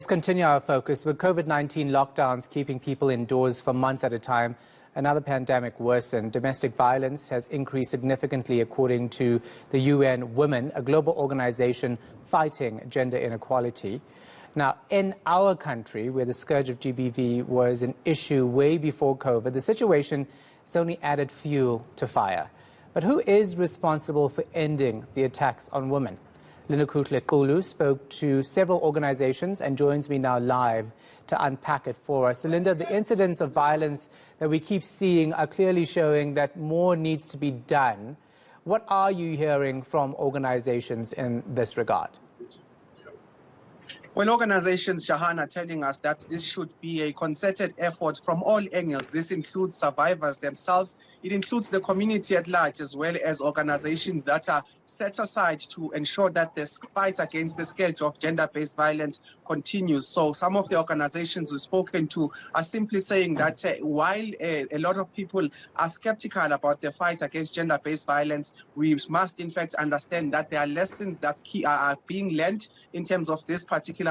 Let's continue our focus. With COVID-19 lockdowns keeping people indoors for months at a time, another pandemic worsened. Domestic violence has increased significantly according to the UN Women, a global organization fighting gender inequality. Now, in our country, where the scourge of GBV was an issue way before COVID, the situation has only added fuel to fire. But who is responsible for ending the attacks on women? Lindokuhle Xulu spoke to several organizations and joins me now live to unpack it for us. So, Linda, the incidents of violence that we keep seeing are clearly showing that more needs to be done. What are you hearing from organizations in this regard? Well, organizations, Shahan, are telling us that this should be a concerted effort from all angles. This includes survivors themselves. It includes the community at large, as well as organizations that are set aside to ensure that this fight against the scourge of gender-based violence continues. So some of the organizations we've spoken to are simply saying that while a lot of people are skeptical about the fight against gender-based violence, we must in fact understand that there are lessons that are being learned in terms of this particular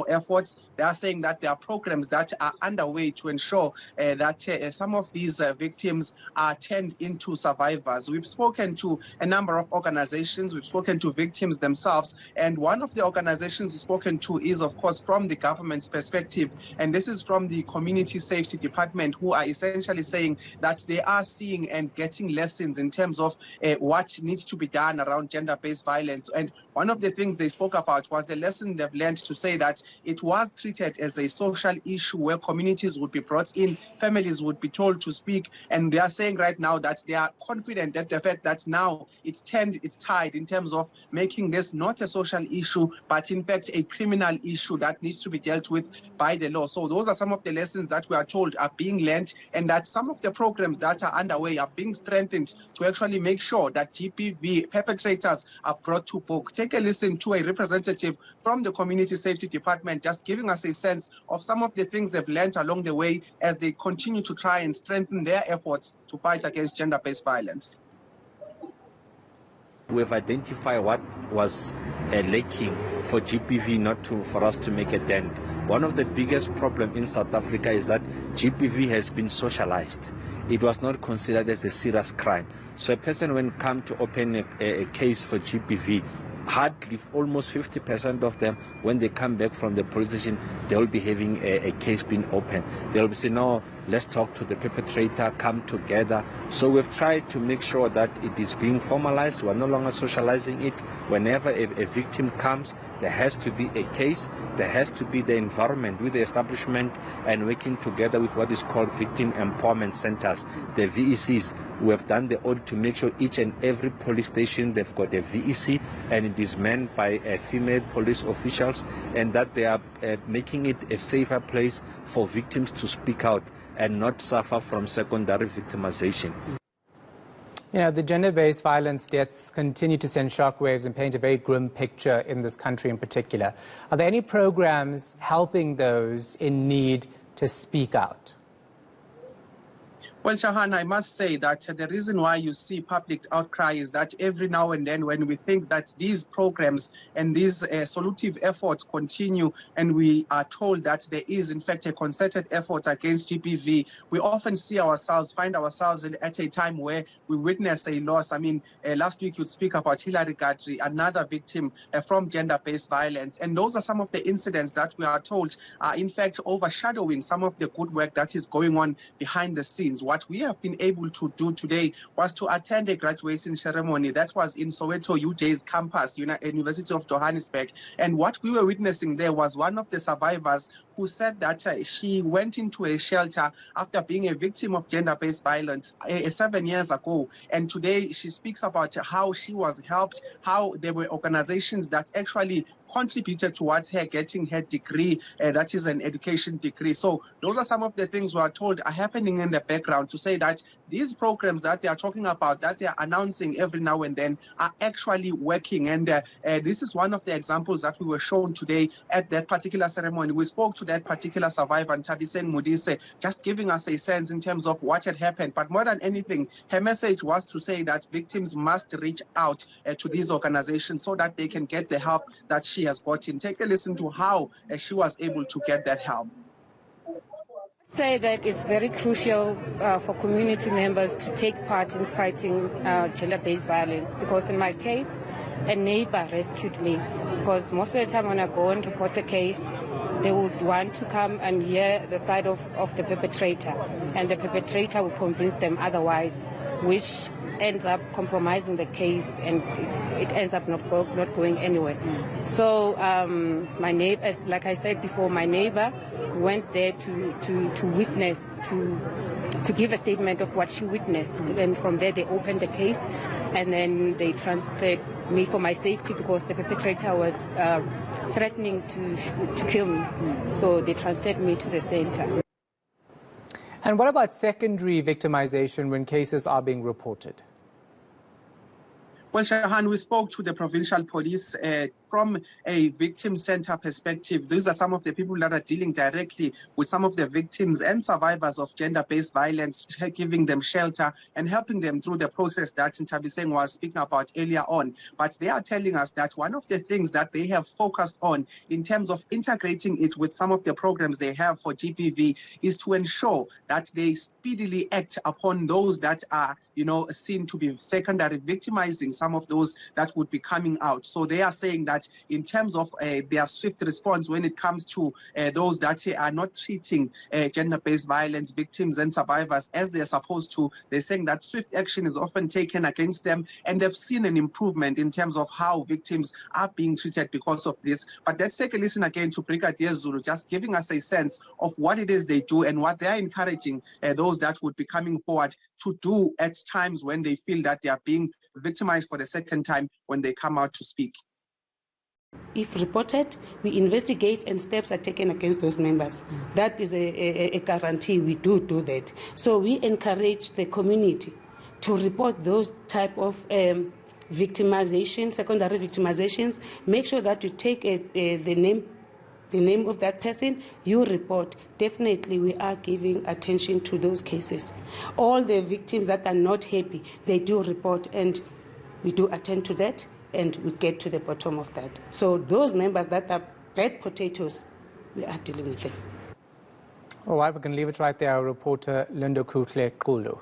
efforts. They are saying that there are programs that are underway to ensure that some of these victims are turned into survivors. We've spoken to a number of organizations, we've spoken to victims themselves, and one of the organizations we've spoken to is, of course, from the government's perspective, and this is from the Community Safety Department, who are essentially saying that they are seeing and getting lessons in terms of what needs to be done around gender-based violence. And one of the things they spoke about was the lesson they've learned to say that it was treated as a social issue where communities would be brought in, families would be told to speak, and they are saying right now that they are confident that the fact that now it's turned its tide in terms of making this not a social issue, but in fact a criminal issue that needs to be dealt with by the law. So those are some of the lessons that we are told are being learned, and that some of the programs that are underway are being strengthened to actually make sure that GBV perpetrators are brought to book. Take a listen to a representative from the Community Safety Department just giving us a sense of some of the things they've learned along the way as they continue to try and strengthen their efforts to fight against gender-based violence. We've identified what was lacking for GBV for us to make a dent. One of the biggest problems in South Africa is that GBV has been socialized. It was not considered as a serious crime. So a person when come to open a case for GBV, hardly, almost 50% of them, when they come back from the police station, they will be having a case being opened. They'll be saying, no, let's talk to the perpetrator, come together. So we've tried to make sure that it is being formalized. We're no longer socializing it. Whenever a victim comes, there has to be a case. There has to be the environment with the establishment and working together with what is called victim empowerment centers, the VECs. We have done the audit to make sure each and every police station, they've got a VEC, and it is manned by female police officials, and that they are making it a safer place for victims to speak out and not suffer from secondary victimization. You know, the gender-based violence deaths continue to send shockwaves and paint a very grim picture in this country in particular. Are there any programs helping those in need to speak out? Well, Shahan, I must say that the reason why you see public outcry is that every now and then when we think that these programs and these solutive efforts continue and we are told that there is in fact a concerted effort against GBV, we often find ourselves at a time where we witness a loss. I mean, last week you'd speak about Hilary Gadri, another victim from gender-based violence. And those are some of the incidents that we are told are in fact overshadowing some of the good work that is going on behind the scenes. What we have been able to do today was to attend a graduation ceremony that was in Soweto UJ's campus, University of Johannesburg. And what we were witnessing there was one of the survivors who said that she went into a shelter after being a victim of gender-based violence 7 years ago. And today she speaks about how she was helped, how there were organizations that actually contributed towards her getting her degree, that is an education degree. So those are some of the things we are told are happening in the background. to say that these programs that they are talking about, that they are announcing every now and then, are actually working. And this is one of the examples that we were shown today at that particular ceremony. We spoke to that particular survivor, Tabiseng Mudise, just giving us a sense in terms of what had happened. But more than anything, her message was to say that victims must reach out to these organizations so that they can get the help that she has gotten. Take a listen to how she was able to get that help. Say that it's very crucial for community members to take part in fighting gender-based violence, because in my case, a neighbor rescued me, because most of the time when I go and report a case, they would want to come and hear the side of the perpetrator, and the perpetrator will convince them otherwise, which ends up compromising the case, and it ends up not going anywhere. So my neighbor, like I said before, my neighbor went there to witness, to give a statement of what she witnessed, and from there they opened the case, and then they transferred me for my safety, because the perpetrator was threatening to kill me. So they transferred me to the center. And what about secondary victimization when cases are being reported? Well, Shahan, we spoke to the provincial police from a victim center perspective. These are some of the people that are dealing directly with some of the victims and survivors of gender-based violence, giving them shelter and helping them through the process that Tabiseng was speaking about earlier on. But they are telling us that one of the things that they have focused on in terms of integrating it with some of the programs they have for GBV is to ensure that they speedily act upon those that are, seen to be secondary victimizing some of those that would be coming out. So they are saying that in terms of their swift response when it comes to those that are not treating gender-based violence victims and survivors as they're supposed to, they're saying that swift action is often taken against them, and they've seen an improvement in terms of how victims are being treated because of this. But let's take a listen again to Brigadier Zulu, just giving us a sense of what it is they do and what they are encouraging those that would be coming forward to do at times when they feel that they are being victimized for the second time when they come out to speak. If reported, we investigate and steps are taken against those members. That is a guarantee. We do that. So we encourage the community to report those type of victimization, secondary victimizations. Make sure that you take the name of that person, you report. Definitely we are giving attention to those cases. All the victims that are not happy, they do report, and we do attend to that, and we get to the bottom of that. So those members that are bad potatoes, we are dealing with them. All right, we can leave it right there. Our reporter Lindokuhle Xulu.